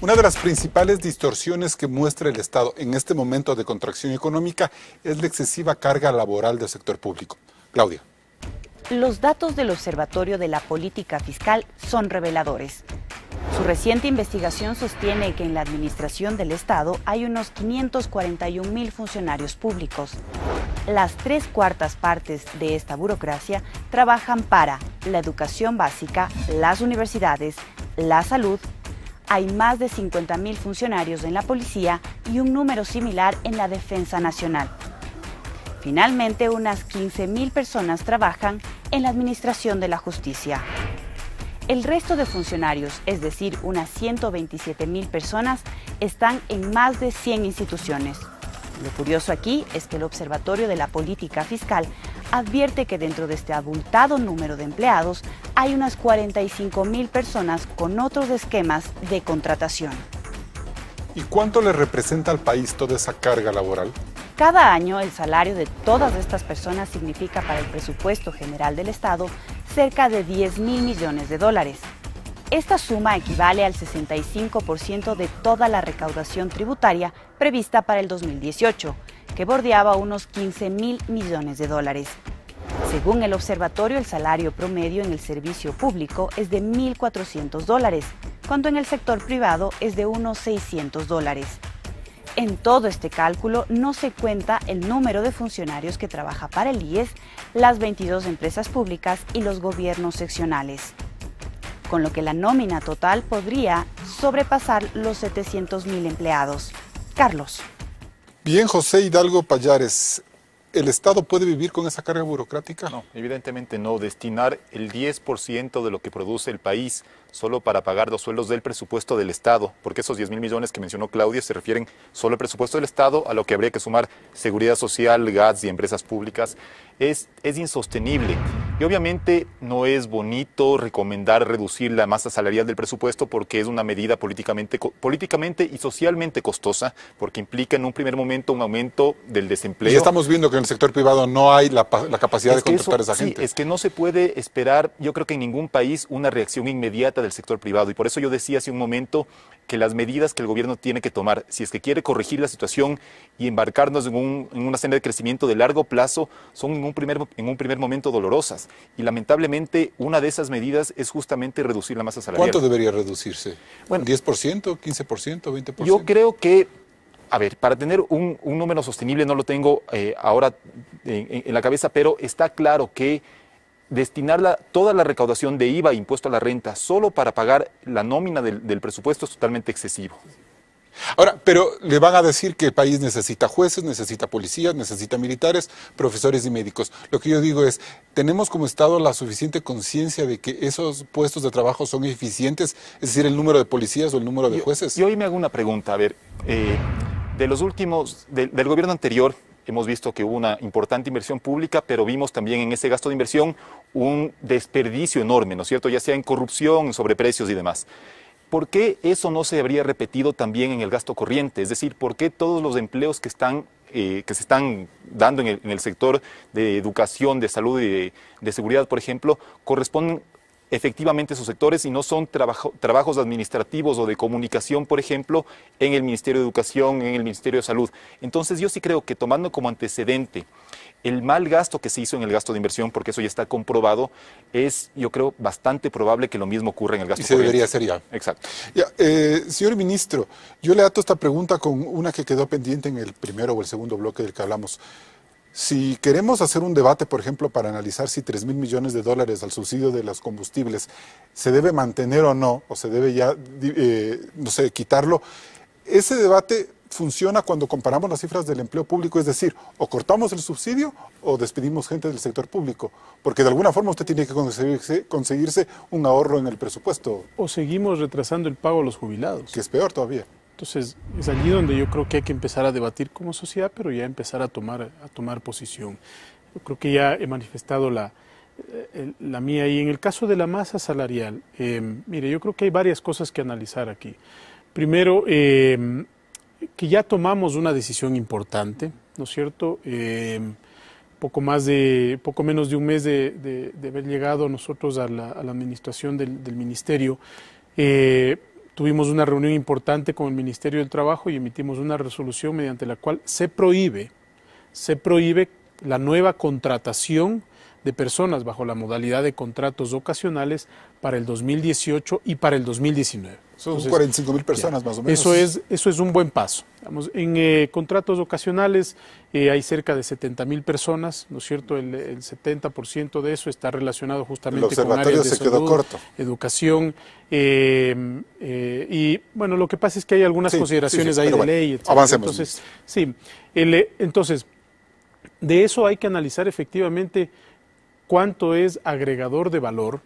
Una de las principales distorsiones que muestra el Estado en este momento de contracción económica es la excesiva carga laboral del sector público. Claudia. Los datos del Observatorio de la Política Fiscal son reveladores. Su reciente investigación sostiene que en la administración del Estado hay unos 541,000 funcionarios públicos. Las 3/4 partes de esta burocracia trabajan para la educación básica, las universidades, la salud. Hay más de 50,000 funcionarios en la policía y un número similar en la Defensa Nacional. Finalmente, unas 15,000 personas trabajan en la administración de la justicia. El resto de funcionarios, es decir, unas 127,000 personas, están en más de 100 instituciones. Lo curioso aquí es que el Observatorio de la Política Fiscal advierte que dentro de este abultado número de empleados hay unas 45,000 personas con otros esquemas de contratación. ¿Y cuánto le representa al país toda esa carga laboral? Cada año el salario de todas estas personas significa para el presupuesto general del Estado cerca de 10,000 millones de dólares. Esta suma equivale al 65% de toda la recaudación tributaria prevista para el 2018, que bordeaba unos 15,000 millones de dólares. Según el observatorio, el salario promedio en el servicio público es de 1.400 dólares, cuando en el sector privado es de unos 600 dólares. En todo este cálculo no se cuenta el número de funcionarios que trabaja para el IES, las 22 empresas públicas y los gobiernos seccionales, con lo que la nómina total podría sobrepasar los 700,000 empleados. Carlos. Bien, José Hidalgo Payares, ¿el Estado puede vivir con esa carga burocrática? No, evidentemente no. Destinar el 10% de lo que produce el país solo para pagar los sueldos del presupuesto del Estado, porque esos 10,000 millones que mencionó Claudia se refieren solo al presupuesto del Estado, a lo que habría que sumar seguridad social, GATS y empresas públicas, es insostenible. Y obviamente no es bonito recomendar reducir la masa salarial del presupuesto porque es una medida políticamente y socialmente costosa, porque implica en un primer momento un aumento del desempleo. Y estamos viendo que en el sector privado no hay la capacidad de contratar a esa gente. Sí, es que no se puede esperar, yo creo que en ningún país, una reacción inmediata del sector privado. Y por eso yo decía hace un momento que las medidas que el gobierno tiene que tomar, si es que quiere corregir la situación y embarcarnos en una senda de crecimiento de largo plazo, son en un primer momento dolorosas. Y lamentablemente una de esas medidas es justamente reducir la masa salarial. ¿Cuánto debería reducirse? Bueno, ¿10%, 15%, 20%? Yo creo que, a ver, para tener un número sostenible no lo tengo ahora en la cabeza, pero está claro que destinar toda la recaudación de IVA e impuesto a la renta solo para pagar la nómina del presupuesto es totalmente excesivo. Ahora, pero le van a decir que el país necesita jueces, necesita policías, necesita militares, profesores y médicos. Lo que yo digo es, ¿tenemos como Estado la suficiente conciencia de que esos puestos de trabajo son eficientes? Es decir, el número de policías o el número de jueces. Yo hoy me hago una pregunta, a ver, del gobierno anterior, hemos visto que hubo una importante inversión pública, pero vimos también en ese gasto de inversión un desperdicio enorme, ¿no es cierto? Ya sea en corrupción, en sobreprecios y demás. ¿Por qué eso no se habría repetido también en el gasto corriente? Es decir, ¿por qué todos los empleos que se están dando en el sector de educación, de salud y de seguridad, por ejemplo, corresponden efectivamente a esos sectores y no son trabajos administrativos o de comunicación, por ejemplo, en el Ministerio de Educación, en el Ministerio de Salud? Entonces yo sí creo que tomando como antecedente el mal gasto que se hizo en el gasto de inversión, porque eso ya está comprobado, es, yo creo, bastante probable que lo mismo ocurra en el gasto corriente. Y se debería hacer ya. Exacto. Ya, señor ministro, yo le ato esta pregunta con una que quedó pendiente en el primero o el segundo bloque del que hablamos. Si queremos hacer un debate, por ejemplo, para analizar si 3.000 millones de dólares al subsidio de los combustibles se debe mantener o no, o se debe ya, no sé, quitarlo, ese debate funciona cuando comparamos las cifras del empleo público, es decir, o cortamos el subsidio o despedimos gente del sector público, porque de alguna forma usted tiene que conseguirse un ahorro en el presupuesto. O seguimos retrasando el pago a los jubilados. Que es peor todavía. Entonces, es allí donde yo creo que hay que empezar a debatir como sociedad, pero ya empezar a tomar posición. Yo creo que ya he manifestado la mía. Y en el caso de la masa salarial, mire, yo creo que hay varias cosas que analizar aquí. Primero, que ya tomamos una decisión importante, ¿no es cierto? Poco menos de un mes de haber llegado nosotros a la administración del ministerio, tuvimos una reunión importante con el Ministerio del Trabajo y emitimos una resolución mediante la cual se prohíbe la nueva contratación de personas bajo la modalidad de contratos ocasionales para el 2018 y para el 2019. Son 45.000 personas más o menos. Eso es un buen paso. En contratos ocasionales hay cerca de 70.000 personas, ¿no es cierto? El 70% de eso está relacionado justamente con áreas de salud, educación. Y bueno, lo que pasa es que hay algunas consideraciones ahí de ley, etc. Avancemos. Entonces, de eso hay que analizar efectivamente cuánto es agregador de valor,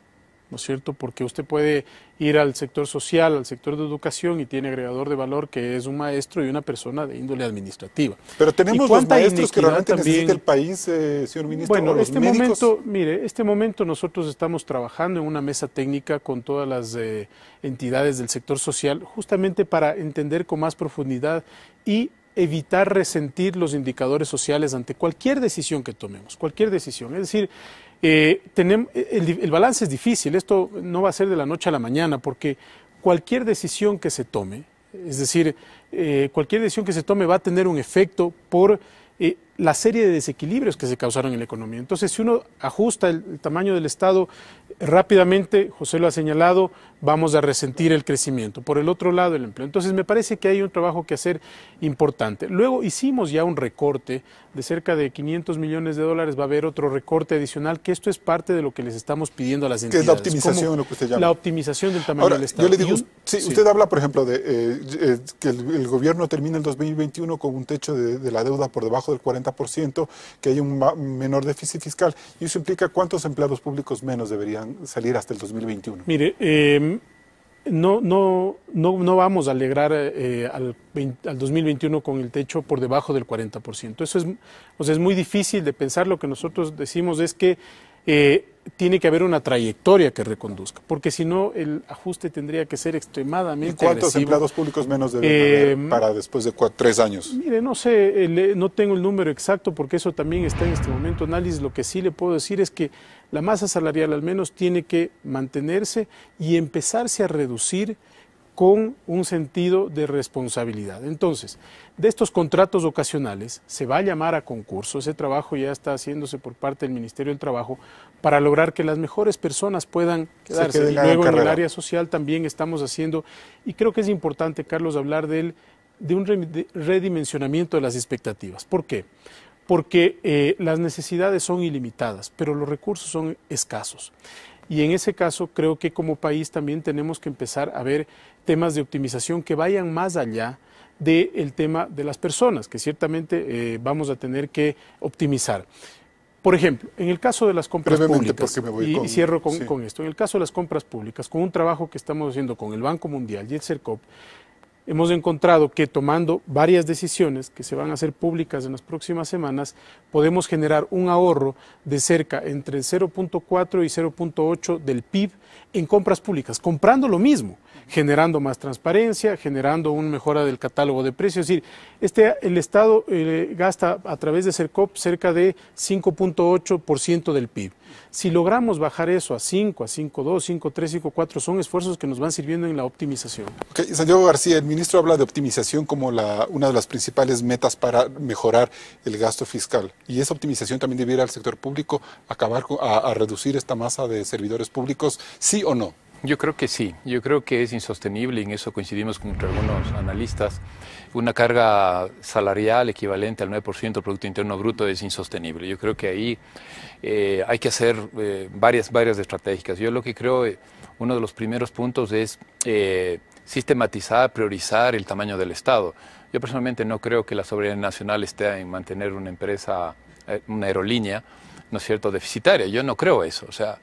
¿no es cierto? Porque usted puede ir al sector social, al sector de educación y tiene agregador de valor que es un maestro y una persona de índole administrativa. Pero tenemos los maestros que realmente necesita el país, señor ministro. Bueno, este momento nosotros estamos trabajando en una mesa técnica con todas las entidades del sector social, justamente para entender con más profundidad y evitar resentir los indicadores sociales ante cualquier decisión que tomemos, cualquier decisión. Es decir, el balance es difícil, esto no va a ser de la noche a la mañana, porque cualquier decisión que se tome, es decir, cualquier decisión que se tome va a tener un efecto por la serie de desequilibrios que se causaron en la economía. Entonces, si uno ajusta el tamaño del Estado rápidamente, José lo ha señalado, vamos a resentir el crecimiento. Por el otro lado, el empleo. Entonces, me parece que hay un trabajo que hacer importante. Luego hicimos ya un recorte de cerca de 500 millones de dólares. Va a haber otro recorte adicional, que esto es parte de lo que les estamos pidiendo a las entidades. ¿Qué es la optimización, lo que usted llama? La optimización del tamaño del Estado. Yo le digo, usted habla, por ejemplo, de que el gobierno termina el 2021 con un techo de la deuda por debajo del 40%, que hay un menor déficit fiscal, y eso implica cuántos empleados públicos menos deberían salir hasta el 2021. Mire, no vamos a alegrar al 2021 con el techo por debajo del 40%. Eso es muy difícil de pensar. Lo que nosotros decimos es que tiene que haber una trayectoria que reconduzca, porque si no el ajuste tendría que ser extremadamente agresivo. ¿Y cuántos empleados públicos menos deben haber para después de 3 años? Mire, no sé, no tengo el número exacto porque eso también está en este momento análisis. Lo que sí le puedo decir es que la masa salarial al menos tiene que mantenerse y empezarse a reducir con un sentido de responsabilidad. Entonces, de estos contratos ocasionales se va a llamar a concurso. Ese trabajo ya está haciéndose por parte del Ministerio del Trabajo para lograr que las mejores personas puedan quedarse. Y luego en el área social también estamos haciendo, y creo que es importante, Carlos, hablar de un redimensionamiento de las expectativas. ¿Por qué? Porque las necesidades son ilimitadas, pero los recursos son escasos. Y en ese caso creo que como país también tenemos que empezar a ver temas de optimización que vayan más allá del tema de las personas, que ciertamente vamos a tener que optimizar. Por ejemplo, en el caso de las compras públicas, y cierro con esto, en el caso de las compras públicas, con un trabajo que estamos haciendo con el Banco Mundial y el CERCOP, hemos encontrado que tomando varias decisiones que se van a hacer públicas en las próximas semanas, podemos generar un ahorro de cerca entre 0.4 y 0.8 del PIB en compras públicas, comprando lo mismo, generando más transparencia, generando una mejora del catálogo de precios. Es decir, el Estado gasta a través de Sercop cerca de 5.8% del PIB. Si logramos bajar eso a 5, a 5.2, 5.3, 5.4, son esfuerzos que nos van sirviendo en la optimización. Okay. Santiago García, el ministro habla de optimización como una de las principales metas para mejorar el gasto fiscal. ¿Y esa optimización también debiera al sector público a reducir esta masa de servidores públicos, sí o no? Yo creo que sí, yo creo que es insostenible, y en eso coincidimos con algunos analistas. Una carga salarial equivalente al 9% del Producto Interno Bruto es insostenible. Yo creo que ahí hay que hacer varias estratégicas. Yo lo que creo, uno de los primeros puntos es sistematizar, priorizar el tamaño del Estado. Yo personalmente no creo que la soberanía nacional esté en mantener una empresa, una aerolínea, ¿no es cierto?, deficitaria. Yo no creo eso, o sea,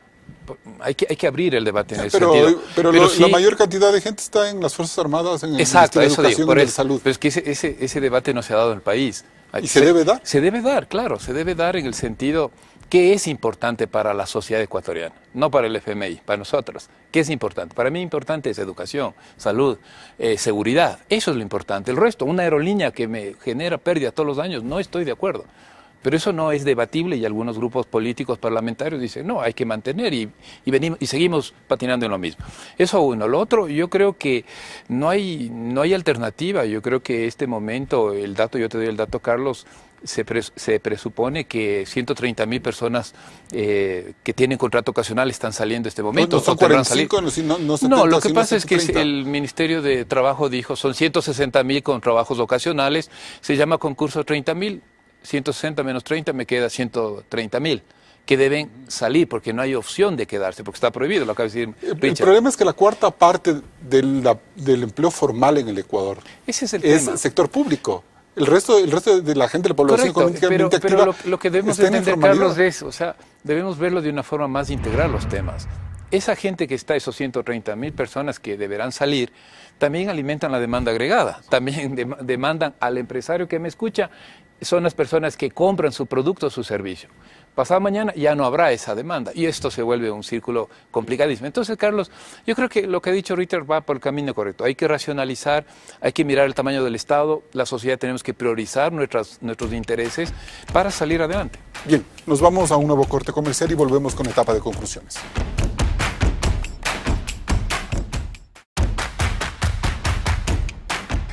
hay que abrir el debate en ese sentido. Pero sí, la mayor cantidad de gente está en las Fuerzas Armadas, en el Exacto, Ministerio de Educación y de Salud. Pero es que ese debate no se ha dado en el país. ¿Y se debe dar? Se debe dar, claro, se debe dar en el sentido que es importante para la sociedad ecuatoriana, no para el FMI, para nosotros. ¿Qué es importante? Para mí importante es educación, salud, seguridad. Eso es lo importante. El resto, una aerolínea que me genera pérdida todos los años, no estoy de acuerdo. Pero eso no es debatible y algunos grupos políticos parlamentarios dicen, no, hay que mantener y seguimos patinando en lo mismo. Eso uno. Lo otro, yo creo que no hay alternativa. Yo creo que este momento, yo te doy el dato, Carlos, se presupone que 130.000 personas que tienen contrato ocasional están saliendo en este momento. No son 45, no 70, no, lo que pasa es que 130. el Ministerio de Trabajo dijo, son 160.000 con trabajos ocasionales, se llama concurso 30.000. 160 menos 30 me queda 130.000 que deben salir porque no hay opción de quedarse, porque está prohibido, lo acaba de decir Richard. El problema es que la cuarta parte del empleo formal en el Ecuador ese es el tema. Sector público. El resto de la gente de la población económicamente activa pero lo que debemos entender, Carlos, es, o sea, debemos verlo de una forma más integral los temas. Esa gente que está, esos 130.000 personas que deberán salir, también alimentan la demanda agregada, también demandan al empresario que me escucha, son las personas que compran su producto o su servicio. Pasado mañana ya no habrá esa demanda y esto se vuelve un círculo complicadísimo. Entonces, Carlos, yo creo que lo que ha dicho Richard va por el camino correcto. Hay que racionalizar, hay que mirar el tamaño del Estado, la sociedad tenemos que priorizar nuestros intereses para salir adelante. Bien, nos vamos a un nuevo corte comercial y volvemos con etapa de conclusiones.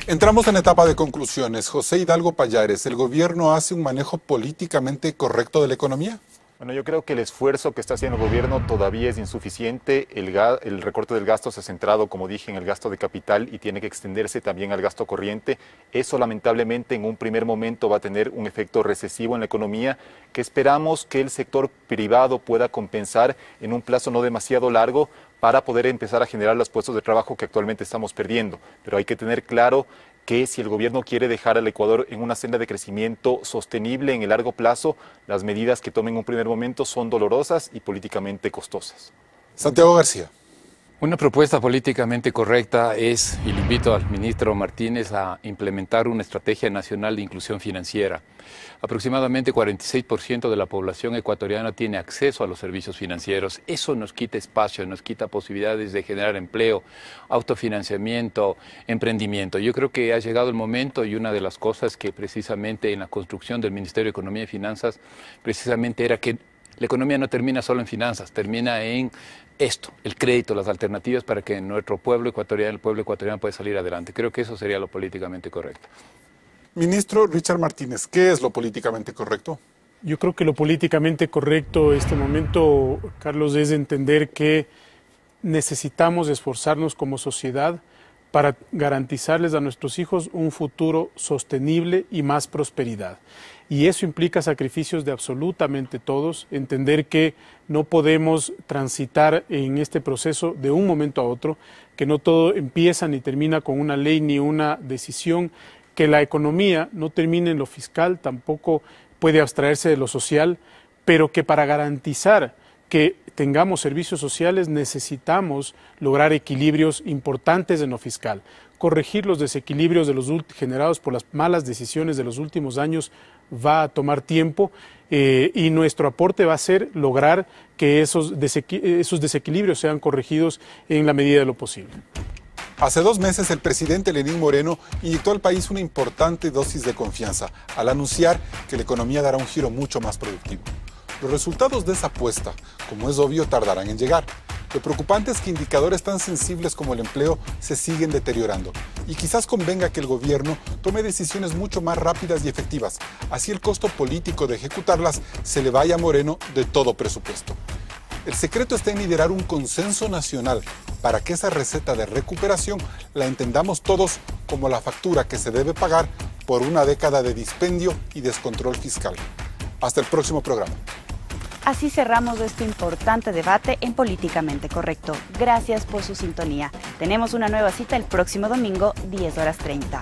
Entramos en etapa de conclusiones. José Hidalgo Pallares, ¿el gobierno hace un manejo políticamente correcto de la economía? Bueno, yo creo que el esfuerzo que está haciendo el gobierno todavía es insuficiente. El recorte del gasto se ha centrado, como dije, en el gasto de capital y tiene que extenderse también al gasto corriente. Eso lamentablemente en un primer momento va a tener un efecto recesivo en la economía que esperamos que el sector privado pueda compensar en un plazo no demasiado largo para poder empezar a generar los puestos de trabajo que actualmente estamos perdiendo. Pero hay que tener claro que si el gobierno quiere dejar al Ecuador en una senda de crecimiento sostenible en el largo plazo, las medidas que tomen en un primer momento son dolorosas y políticamente costosas. Santiago García. Una propuesta políticamente correcta es, y le invito al ministro Martínez a implementar una estrategia nacional de inclusión financiera. Aproximadamente 46% de la población ecuatoriana tiene acceso a los servicios financieros. Eso nos quita espacio, nos quita posibilidades de generar empleo, autofinanciamiento, emprendimiento. Yo creo que ha llegado el momento y una de las cosas que precisamente en la construcción del Ministerio de Economía y Finanzas precisamente era que la economía no termina solo en finanzas, termina en esto, el crédito, las alternativas para que nuestro pueblo ecuatoriano, el pueblo ecuatoriano pueda salir adelante. Creo que eso sería lo políticamente correcto. Ministro Richard Martínez, ¿qué es lo políticamente correcto? Yo creo que lo políticamente correcto en este momento, Carlos, es entender que necesitamos esforzarnos como sociedad para garantizarles a nuestros hijos un futuro sostenible y más prosperidad. Y eso implica sacrificios de absolutamente todos, entender que no podemos transitar en este proceso de un momento a otro, que no todo empieza ni termina con una ley ni una decisión, que la economía no termine en lo fiscal, tampoco puede abstraerse de lo social, pero que para garantizar que tengamos servicios sociales necesitamos lograr equilibrios importantes en lo fiscal. corregir los desequilibrios generados por las malas decisiones de los últimos años va a tomar tiempo y nuestro aporte va a ser lograr que esos desequilibrios sean corregidos en la medida de lo posible. Hace 2 meses el presidente Lenín Moreno inyectó al país una importante dosis de confianza al anunciar que la economía dará un giro mucho más productivo. Los resultados de esa apuesta, como es obvio, tardarán en llegar. Lo preocupante es que indicadores tan sensibles como el empleo se siguen deteriorando y quizás convenga que el gobierno tome decisiones mucho más rápidas y efectivas, así el costo político de ejecutarlas se le vaya a Moreno de todo presupuesto. El secreto está en liderar un consenso nacional para que esa receta de recuperación la entendamos todos como la factura que se debe pagar por una década de dispendio y descontrol fiscal. Hasta el próximo programa. Así cerramos este importante debate en Políticamente Correcto. Gracias por su sintonía. Tenemos una nueva cita el próximo domingo, 10:30.